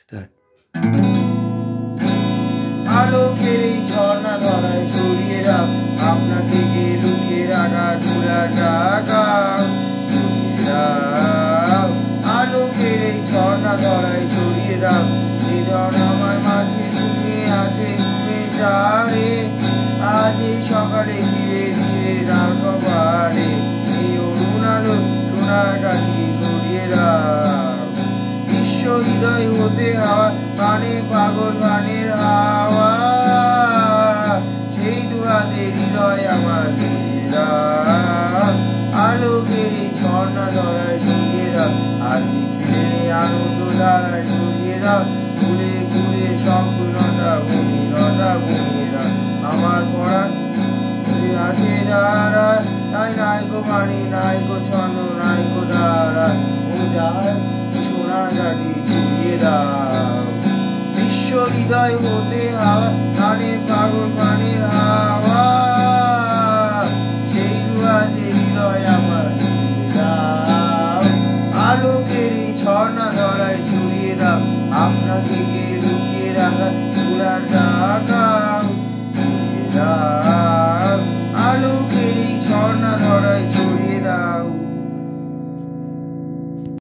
Start. আলোকের এই ঝর্ণা ধরায় ছড়িয়ে রাখ আপনাকে গিয়ে লুকিয়ে রাখা চূড়া টাকা। আলোকের এই ঝর্ণা ধরায় ছড়িয়ে রাখ হৃদয় আমার মাঝে লুকিয়ে আছে ঘুরে যারে। আজ এই সকালে ধীরে ধীরে রাত কপালে এই অরুণ আলো সোনার কাঠি ছড়িয়ে রাখ। বিশ্ব হৃদয় হতে হাওয়া পানে পাগল পানের হাওয়া সেই দুহাতে হৃদয় আমার আলোকের এই ঝর্ণা ধরায় ছড়িয়ে রাখ আর বিকেলে আনন্দ ধারায় ছড়িয়ে রাখ ঘুরে ঘুরে স্বপ্নটা বনি লতা বনিয়ে রাখ আমার পড়ার আছে যারা তাই নাইকো পানি নাইকো ছন্দ নাইকো ধারা ও যার সোনার গাড়ি ছড়িয়ে দাও। বিশ্ব হৃদয় হতে হাওয়া কানে পাগল পানির হাওয়া সেই দুয়ারে হৃদয় আমার দাও। আলোকের এই ঝর্ণা ধরায় ছড়িয়ে দাও আপনাকে গিয়ে লুকিয়ে রাখা চূড়ার ঢাকা।